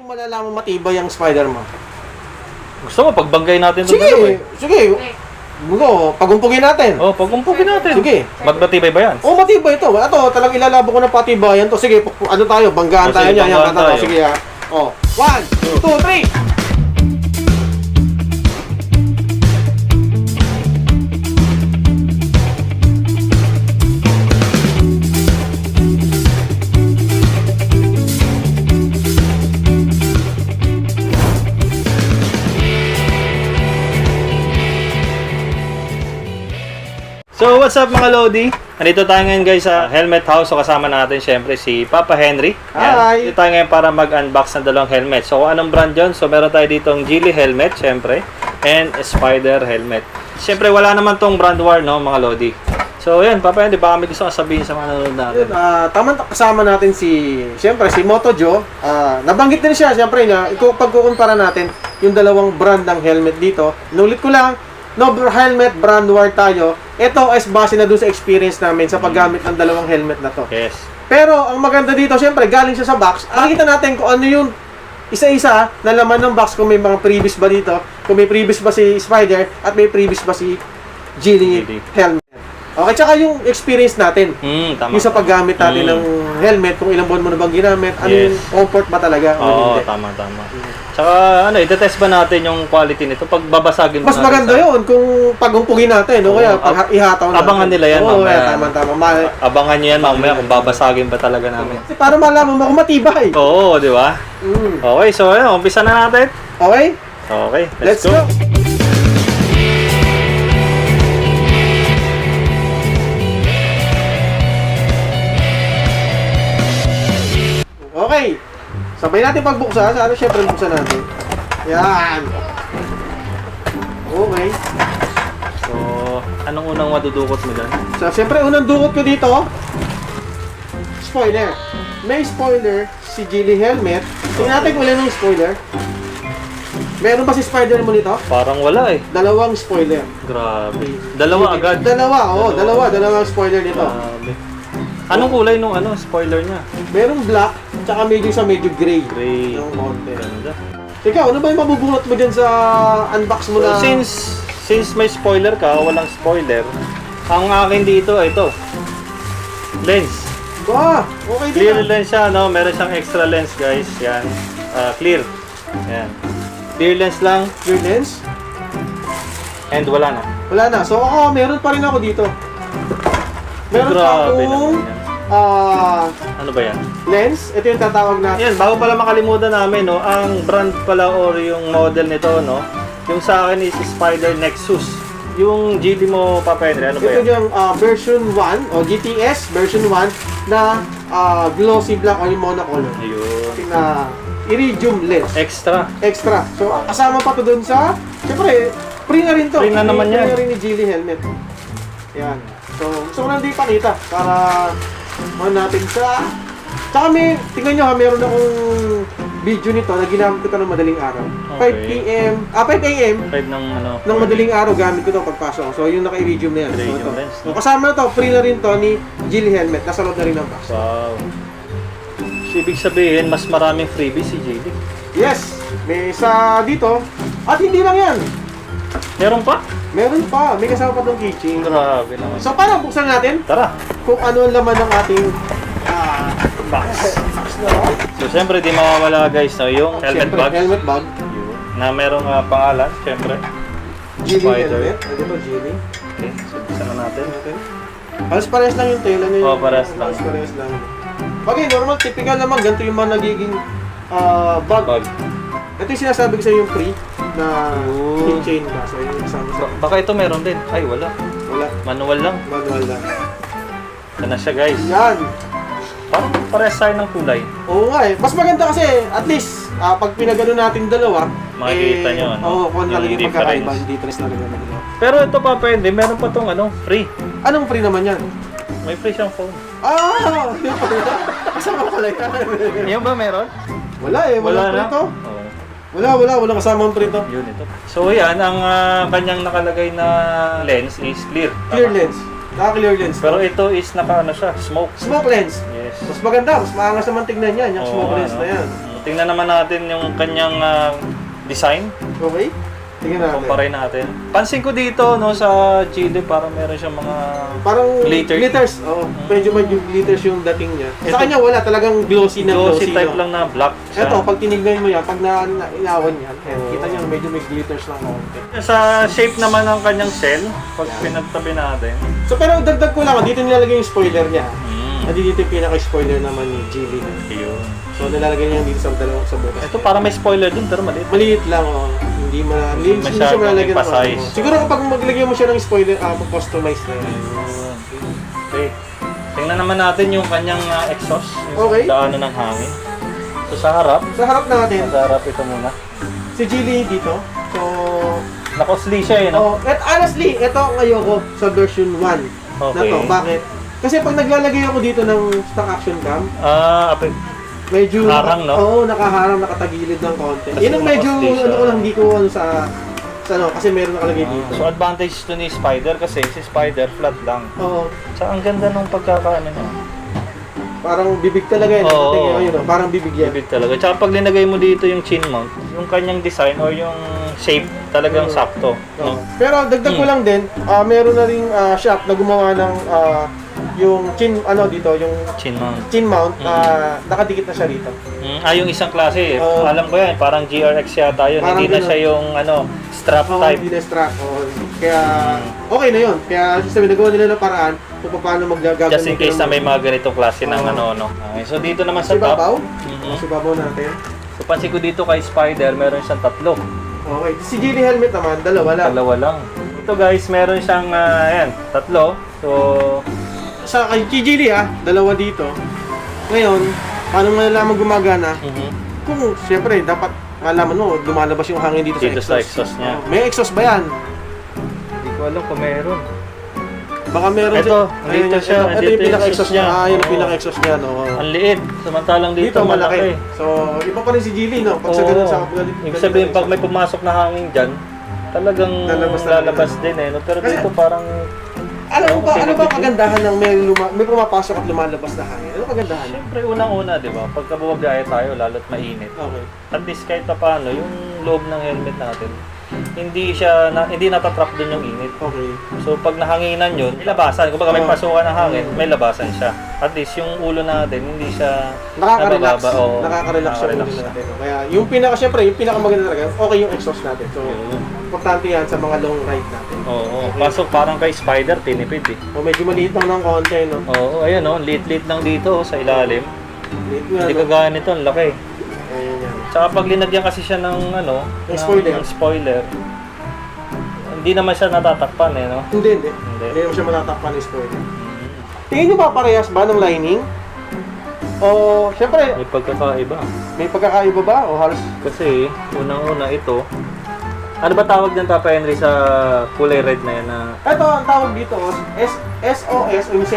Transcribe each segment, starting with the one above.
mo malalaman matibay ang spider mo? Gusto mo, pagbanggay natin ito dalawa eh. Sige. Pagumpugin natin. Oh, pagkumpugin natin. Sige. Magmatibay ba yan? Oh, matibay ito. Ito, talagang ilalabo ko ng patibayan to. Sige, ano tayo? Banggaan Oh, tayo sige, niya. banggaan tayo. Sige ha. Oh, 1, 2, 3. So, what's up mga Lodi? Andito tayo ngayon guys sa Helmet House. So, kasama natin syempre si Papa Henry. Hi! Dito tayo ngayon para mag-unbox ng dalawang helmet. So, kung anong brand yun? So, meron tayo ditong Geely helmet, syempre. And Spider helmet. Syempre, wala naman tong brand war, no, mga Lodi. So, yan, Papa Henry, baka may gusto kang sabihin sa mga nanonood natin. Tama kasama natin siyempre, si Moto Joe. Nabanggit din siya, siyempre, na pagkukumpara natin yung dalawang brand ng helmet dito. Inulit ko lang, no helmet, brand war tayo. Ito is base na doon sa experience namin sa paggamit ng dalawang helmet na to. Yes. Pero ang maganda dito, syempre, galing siya sa box. Makikita natin kung ano yung isa-isa na laman ng box, kung may mga previous ba dito, kung may previous ba si Spider, at may previous ba si Geely helmet. Okay, tsaka yung experience natin. Tama. Yung sa paggamit natin ng helmet, kung ilang buwan mo na bang ginamit, ano yung comfort ba talaga? Oo, tama. Tsaka, itetest ba natin yung quality nito pag babasagin mo mas maganda yun kung pagumpugin natin, no? Kaya pag ihataw natin. Abangan nila yan mamaya. Tama. Abangan nyo yan mamaya kung babasagin ba talaga namin. Para malaman mo kung matibay. Oo, di ba? Okay, so ayun, umpisa na natin. Okay? Okay, Let's go! Okay. Sabay natin pagbuksan. Siyempre buksan natin. Yan. Okay. So, anong unang madudukot mo dyan? So, siyempre, unang dukot ko dito, spoiler. May spoiler si Geely helmet. Tingnan natin kung ilan ng spoiler. Meron ba si Spider mo nito? Parang wala eh. Dalawang spoiler. Grabe. Dalawa agad. Dalawang spoiler nito. Grabe. Anong kulay nung spoiler niya? Merong black, tsaka medyo gray. Gray. Yung konti. Ganda. Ikaw, ano ba yung mabubunot mo dyan sa unbox mo na? So, since may spoiler ka, walang spoiler, ang akin dito, ito. Lens. Okay din. Clear lens siya, no? Meron siyang extra lens, guys. Yan. Clear. Yan. Clear lens lang. Clear lens? And wala na. Wala na. So ako, meron pa rin ako dito. Meron pa Grabe naman akong yan. ano ba yan? lens. Ito yung tatawag natin. Yan, bago pala makalimutan namin, no? Ang brand pala or yung model nito, no? Yung sa akin is Spider Nexus. Yung Geely mo, Papa Henry, ano ba Ito yan? yung version 1 o GTS version 1 na glossy black o yung monocolor. Ayun. Na iridium lens. Extra. So, kasama pa to dun sa, siyempre, free na rin to. Free na naman yan. Free na rin ni Geely helmet. Yan. So, gusto ko lang din pakita para natin sa... Tsaka tingnan nyo ha, meron akong video nito na ginamit ko ito ng madaling araw. Okay. 5 a.m. 5 ng ng madaling araw gamit ko ito pagpasok. So, yung naka-iridium na yan. Iridium lens, So, kasama na to, free na rin to ni Geely helmet. Nasa loob na rin ng box. Wow. So, ibig sabihin, mas maraming freebies si Geely. Yes! May isa dito. At hindi lang yan. Meron pa? Meron pa. May kasama pa itong keychain. Grabe naman. So, para buksan natin Tara. kung ano ang laman ng ating Box. So, siyempre, di mawawala guys, no? Yung helmet Siyempre, bag. helmet bag. Yun. Na merong pangalan, siyempre. Geely Spider. helmet. Ano ba, Geely? Okay, so buksan na natin. Okay. Halos parehas lang yung tela niya. Oo, parehas lang. Halos parehas lang. Okay, normal, typical naman. Ganito yung mga nagiging bag. Ito yung sinasabi ko sa yung free na keychain ba. So, yung kasama sa... Baka ito meron din. Ay, wala. Wala. Manual lang. Manual lang. Ito na siya guys. Yan. Parang parehas tayo ng kulay. Oo nga eh. Mas maganda kasi, at least, pag pinagano natin dalawa, Makikita nyo, no? Oo, kung Yung nalagay difference. pagkakaiba, yung difference na naman. Pero ito pa pwede, meron pa tong free. Anong free naman yan? May free siyang phone. Yung pala. Kasama pala yan. Yung ba meron? Wala eh, wala na. prito. Oo. Wala kasama ang prito. Yun ito. So yan, ang kanyang nakalagay na lens is clear. Clear Tama? lens. Naka-clear lens. Pero ito is siya, smoke. Smoke lens. Yes. Mas maganda, mas maangas naman tignan yan, yung Oo, smoke lens ano? na yan. tingnan naman natin yung kanyang design. Okay? Tingnan natin. Kumpare natin. Pansin ko dito, no, sa Chile, parang meron siyang mga Parang glitters. Oo. Medyo glitters yung dating niya. Ito- Sa kanya wala, talagang glossy na glossy glossy. type no? lang na black siya. Ito, pag tinignan mo yan, pag inawan yan, Oo. kita niyo medyo may glitters lang konti. Sa shape naman ng kanyang shell, pag pinagtabi natin. So pero dagdag ko lang, dito nilalagay yung spoiler niya. Mm. Dito yung pinaka-spoiler naman ni Geely. Yun. So nilalagay niya dito sa dalawang sa butas. Ito para may spoiler din, pero maliit. Maliit lang, oh. Hindi masyadong siya malalagyan ng ipasize. ano. Siguro kapag maglagay mo siya ng spoiler, customize na yan. Okay. Tingnan naman natin yung kanyang exhaust. Yung Okay. daanan ng hangin. So sa harap. Sa harap natin, Sa harap ito muna. si Geely dito. So, Nakosli siya eh, no? honestly, ito ang ayoko sa version 1 na Okay. to. Bakit? Kasi pag naglalagay ako dito ng stock action cam, medyo Harang, no? Oo, nakaharang, nakatagilid ng konti. Kasi Yun ang medyo nakosli siya. ano ko lang, hindi ko ano sa ano, kasi meron nakalagay dito. So advantage to ni Spider kasi si Spider flat lang. Oo, So ang ganda nung pagkakaano niya. parang bibig talaga yun. Oo. Tingnan mo yun, oh, parang bibig yan. Bibig talaga. Tsaka pag linagay mo dito yung chin mount, yung kanyang design or yung shape talagang Oo. sakto. Oo. No? Pero dagdag ko lang din, meron na ring shop na gumawa ng yung chin dito, yung Chin mount. chin mount, Mhm. nakadikit na siya dito. Yung isang klase, Oo. alam ko yan, parang GRX yata yun. Parang Hindi na ganun. siya yung strap Oo, type. hindi na strap. Oo. Kaya okay na yun. Kaya sabi, nagawa nila ng paraan kung paano maggagagamit. Just in case na may mga ganitong klase ng Oo. Okay, so dito naman sa Si babaw? top. Mhm. Si babaw natin. So pansin ko dito kay Spider, meron siyang tatlo. Okay. Si Geely helmet naman, dalawa lang. Dalawa lang. Ito guys, meron siyang tatlo. So, Sa kay Geely dalawa dito. Ngayon, paano malalaman gumagana? Kung siyempre, dapat malaman mo, lumalabas yung hangin dito, dito sa sa exhaust. exhaust niya. May exhaust ba yan? Hindi ko alam kung meron. Baka meron Ito, Ayun, dito siya. Ito Dito yung yung pinaka-exhaust exhaust niya. niya. Yun yung Oo. pinaka-exhaust niya. No? Ang liit. Samantalang dito, malaki. So, iba pa rin si Geely, no? Pag sa Oo. ganun sa Ibig sabihin, pag may pumasok na hangin dyan, talagang lalabas din eh. No? Pero Kasi- dito parang, Ano ba pinipit kagandahan ng may pumapasok at lumalabas na hangin? Ano kagandahan? syempre unang-una, di ba? Pagka bumabiyahe tayo, lalo't mainit. Okay. At least kahit pa paano, yung loob ng helmet natin, hindi natatrap doon yung init. Okay. So pag nahanginan yun, may labasan. Kung may Oo. pasukan ng hangin, may labasan siya. At least yung ulo natin, hindi siya Nakaka-relax. nabababa. Oo, Nakaka-relax yung nakaka-relax ulo siya. natin. Kaya yung syempre, yung pinakamaganda talaga, okay yung exhaust natin. So, Yun. importante yan sa mga long ride natin. Oo. Pasok parang kay Spider, tinipid eh. O medyo maliit lang ng konti, no? Oo, ayan o, lit-lit lang dito sa ilalim. Liit nga, Hindi no? kagaya nito, ang laki. Ayan yan. Tsaka pag linagyan kasi siya ng Ng spoiler, hindi naman siya natatakpan eh, no? Hindi. Hindi. Hindi mo siya matatakpan yung spoiler. Tingin nyo ba parehas ba ng lining? O, syempre, May pagkakaiba. may pagkakaiba ba? O halos Kasi, unang-una ito, ano ba tawag ng Papa Henry sa kulay red na yan na ito ang tawag dito, SOS, o yung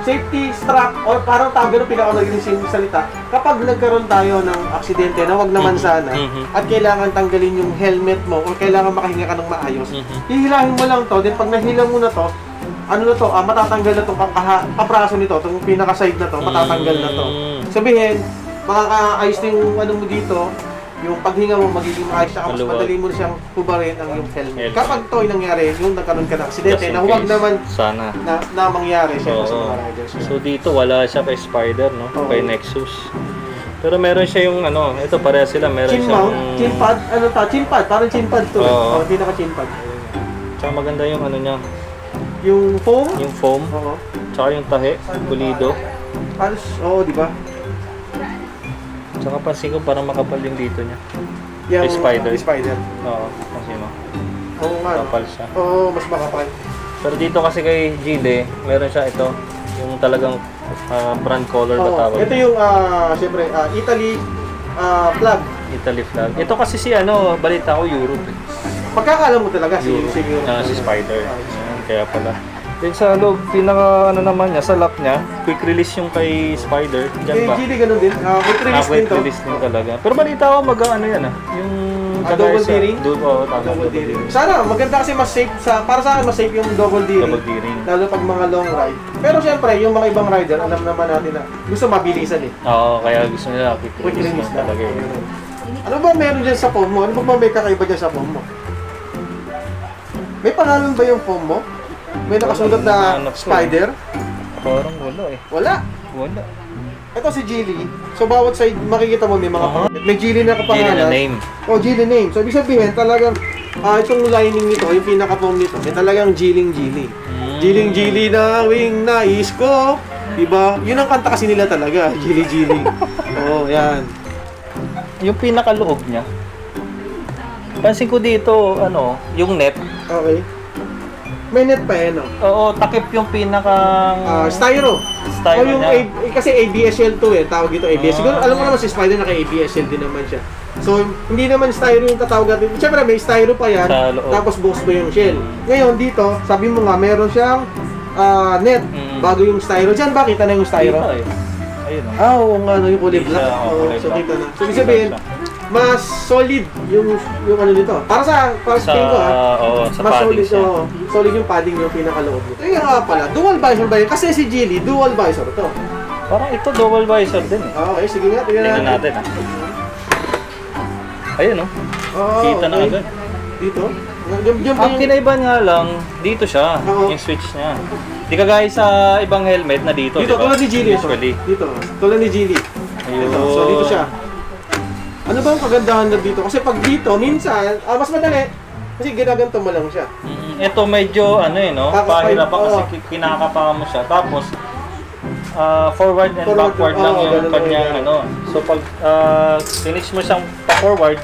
safety strap, o parang tawag ganun pinakamagaling salita. Kapag nagkaroon tayo ng aksidente na wag naman sana, Mhm. at kailangan tanggalin yung helmet mo, o kailangan makahinga ka ng maayos, Mhm. hihilahin mo lang to, then pag nahilang mo na to, matatanggal na itong kapraso nito, itong pinaka-side na to, matatanggal na to. Sabihin, makakaayos na yung ano mo dito, yung paghinga mo magiging maayos siya, mas Maluwag. madali mo na siyang hubarin ang yung helmet. Helmet. Kapag to ay nangyari, yung nagkaroon ka ng aksidente, just in na huwag case? naman Sana. na mangyari siya sa Oo. mga riders. So dito wala siya kay Spider, no? Oo. Kay Nexus. Pero meron siya yung ito pareha sila, meron Chin siyang mount, chin pad, chin pad, parang chin pad to. Oo. Pinaka-chin pad. Tsaka maganda yung niya, Yung foam, yung foam, oo. tsaka yung tahe, pulido. Halos, oo, di ba? Tsaka pansin ko parang makapal yung dito niya. Yung Spider. Spider. Oo, pansin mo. Oo nga. no? Makapal siya. Oo, mas makapal. Pero dito kasi kay Gile, meron siya ito, yung talagang brand color ba Oo, tawag? ito yung, siyempre, Italy flag. Italy flag. Ito kasi si balita ko Europe eh. Pagkakala mo talaga si Europe. Europe. Si Spider. Ah, Ayan, kaya pala. Then sa loob, pinaka naman niya, sa lock niya, quick release yung kay Spider. Diyan Kay ba? Geely ganun din. Quick release din Quick to. release din talaga. Pero balita ko yung double guys, D-ring? Tama. Double D-ring. Sana, maganda kasi mas safe para sa akin mas safe yung double D-ring. Double D-ring. Lalo pag mga long ride. Pero syempre, yung mga ibang rider, alam naman natin na gusto mabilisan eh. Oo, kaya gusto nila Quick quick release release na na. talaga eh. Ano ba meron dyan sa foam mo? Ano ba may kakaiba dyan sa foam mo? May pangalan ba yung foam mo? May nakasulat na Hanap ko. spider? Parang wala eh. Wala. Wala. Ito si Geely. So bawat side makikita mo may mga Aha. may Geely na Hindi kapangalan. na name. Oh, Geely name. So ibig sabihin talagang itong lining nito, yung pinaka-foam nito, may talagang Geely. Geely na wing nais ko. Diba? Yun ang kanta kasi nila talaga, Geely. Oh, yan. Yung pinakaloob niya. Pansin ko dito, yung net. Okay. May net pa no? Oo, takip yung pinakang Styro. styro O yung niya. kasi ABS-Shell to eh, tawag ito ABS. Siguro Ah. alam mo naman si Spider naka-ABS-Shell din naman siya. So, hindi naman styro yung tatawag natin. Siyempre, may styro pa yan. Sa loob. Tapos bukas pa yung shell. Ngayon, dito, sabi mo nga, meron siyang net bago yung styro. Diyan ba? Kita na yung styro? Dito eh. Ayun oh. Oo nga, yung kulay Dito, black. Oo, kulay so, black. kita na. So, ibig sabihin, mas solid yung ano nito. Para sa Sa, tingin ko sa mas padding solid, siya. solid yung padding yung pinakaloob nito. Kaya nga pala, dual visor ba yun? Kasi si Geely, dual visor to. Parang ito double visor din eh. Okay, sige nga, tingnan Tingnan natin ah. Ayun oh. Kita na agad. Dito? Yung Ang kinaiban nga lang, dito siya, Oo. yung switch niya. Di kagaya sa ibang helmet na dito, dito, di ba? tulad ni Geely. Usually. Dito, tulad ni Geely. Ayun. Ito, so dito siya. Ano ba ang kagandahan na dito? Kasi pag dito, minsan, mas madali. Kasi ginaganto mo lang siya. Ito medyo no? Pahira pa kasi kinakapa mo siya. Tapos forward and Forward, backward lang yung ganun lang kanyang yung So pag finish mo siyang pa-forward,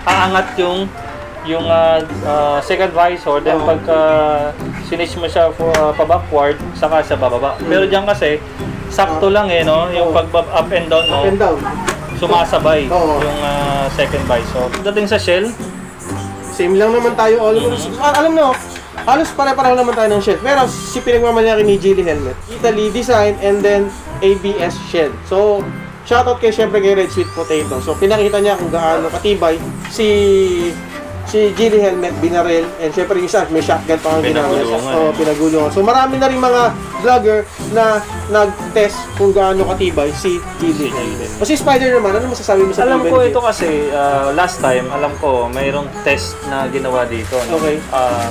aangat yung second visor, then Oo. pagka finish mo siya pa-backward, saka siya bababa. Pero diyan kasi sakto lang no? Yung Oo. pag up and down mo, Up and down. sumasabay Oo. yung second visor. Dating sa shell, Same lang naman tayo almost. Alam mo, halos pare-pareho naman tayo ng shell. Pero si pinagmamalaki ni Geely helmet, Italy design and then ABS shell. So, shoutout kay syempre kay Red Sweet Potato. So, pinakita niya kung gaano katibay si Geely helmet, binarel, and syempre yung isa, may shotgun pa ang ginamit. Pinagulungan. Pinagulungan. So, marami na rin mga vlogger na nag-test kung gaano katibay si Geely helmet. O si Spider naman, ano masasabi mo sa alam tibay ko ni ito kasi last time, alam ko mayroong test na ginawa dito. No? Okay.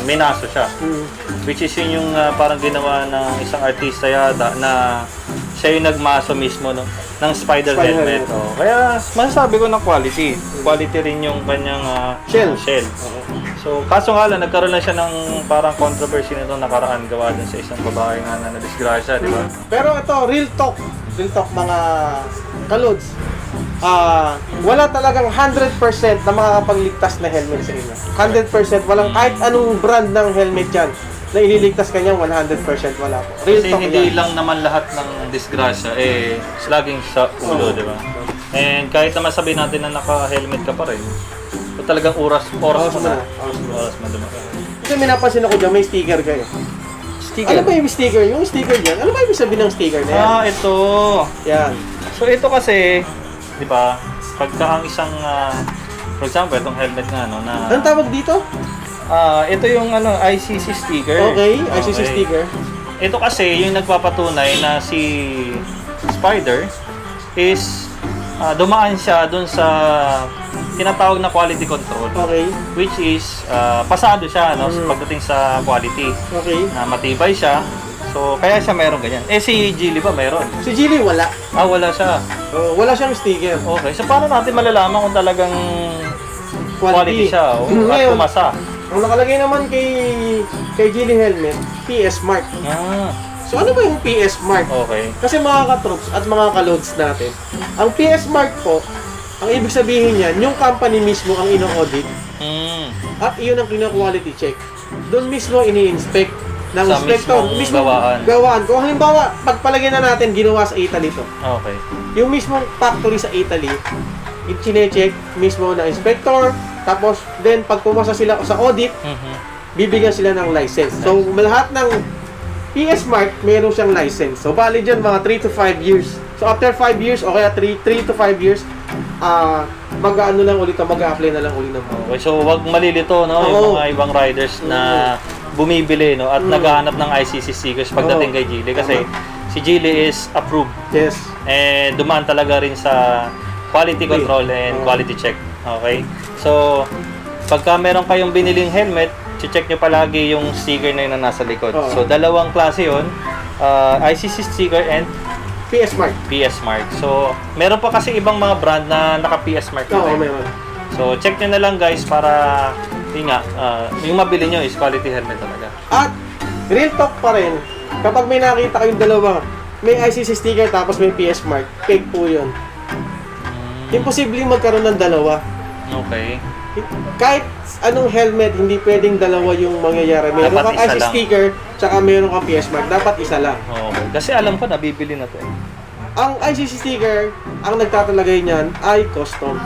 Minaso siya. Hmm. Which is yun yung parang ginawa ng isang artista yata na siya yung nagmaso mismo ng spider helmet. helmet. Oh. Kaya masasabi ko na quality. Quality rin yung kanyang Shell. So, kaso nga lang, nagkaroon na siya ng parang controversy nito nakaraan gawa dun sa isang babae nga na nadisgrasya, di ba? Pero ito, real talk mga kalods. Wala talagang 100% na makakapagligtas na helmet sa inyo. 100%, walang kahit anong brand ng helmet yan na ililigtas kanyang 100% wala po. Real Kasi talk hindi yan. lang naman lahat ng disgrasya laging sa ulo, Oo. di ba? And kahit naman sabihin natin na naka-helmet ka pa rin, so talagang oras mo na. Oras mo diba? Kasi may napansin ako dyan, may sticker kayo. Ano ba yung sticker? Yung sticker dyan, ano ba yung sabihin ng sticker na yan? Ito. Yan. So ito kasi, di ba, pagka ang isang, for example, itong helmet nga, no, na, Anong tawag dito? ito yung ICC sticker. Okay, ICC sticker. Ito kasi yung nagpapatunay na si Spider is dumaan siya dun sa tinatawag na quality control. Okay. Which is pasado siya pagdating sa quality. Okay. Matibay siya. So kaya siya meron ganyan. Si Geely ba meron? Si Geely wala. Wala siya. Wala siyang sticker. Okay. So paano natin malalaman kung talagang quality siya at Ngayon, pumasa? ang nakalagay naman kay Geely helmet, PS Mark. So ano ba yung PS Mark? Okay. Kasi mga katroops at mga kaloads natin, ang PS Mark po, ang ibig sabihin niyan, yung company mismo ang ino-audit at iyon ang kino-quality check. Doon mismo ini-inspect ng Sa inspector. mismong gawaan. Gawaan. Kung halimbawa, pagpalagay na natin, ginawa sa Italy to. Okay. Yung mismong factory sa Italy, i-check mismo ng inspector, tapos then pag pumasa sila sa audit, bibigyan sila ng license. So lahat ng PS Mark, meron siyang license. So valid yan mga 3 to 5 years. So after 5 years o kaya 3 to 5 years, mag-ano lang ulit, mag-apply na lang ulit ng mga. Okay, so wag malilito, no? Yung Oo. mga ibang riders na bumibili, no? At naghahanap ng ICC stickers pagdating kay Geely. Kasi si Geely is approved. Yes. And dumaan talaga rin sa quality control and quality check. Okay? So, pagka meron kayong biniling helmet, check nyo palagi yung sticker na yun na nasa likod. Oo. So, dalawang klase yun. ICC sticker and PS Mark. PS Mark. So, meron pa kasi ibang mga brand na naka-PS Mark. Oo, na rin. meron. So, check nyo na lang guys para yun nga, yung mabili nyo is quality helmet talaga. At real talk pa rin, kapag may nakita kayong dalawa, may ICC sticker tapos may PS Mark, fake po yun. Imposible magkaroon ng dalawa. Okay. Kahit anong helmet, hindi pwedeng dalawa yung mangyayari. Meron Dapat kang isa ICC lang. sticker, tsaka meron kang PS Mark. Dapat isa lang. Okay. Kasi alam ko, nabibili na to eh. Ang ICC sticker, ang nagtatalagay niyan ay custom.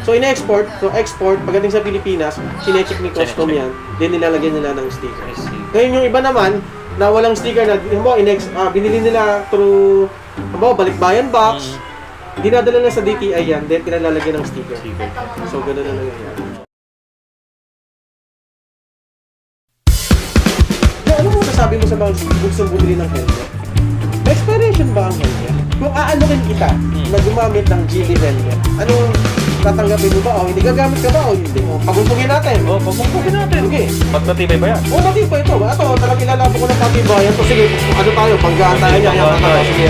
So, export, pagdating sa Pilipinas, sinecheck ni custom Sinecheck. yan, then nilalagyan nila ng sticker. I see. Ngayon yung iba naman, na walang sticker na, binili nila through, balikbayan box, dinadala na sa DTI yan, then pinalalagyan ng sticker. Sticker. So, gano'n na nangyayari. Ano mo sasabi mo sa mga gustong bumili ng helmet? May expiration ba ang helmet? Kung aanukin kita na gumamit ng Geely helmet, anong tatanggapin mo ba o hindi? Gagamit ka ba o hindi? Pagumpugin natin. Pagpupugin natin. Sige. Magpatibay ba yan? O, natin pa ito. Ito, talagang ilalabo ko ng patibayan. So, sige, ano tayo? Panggaan tayo niya. Panggaan tayo. Sige,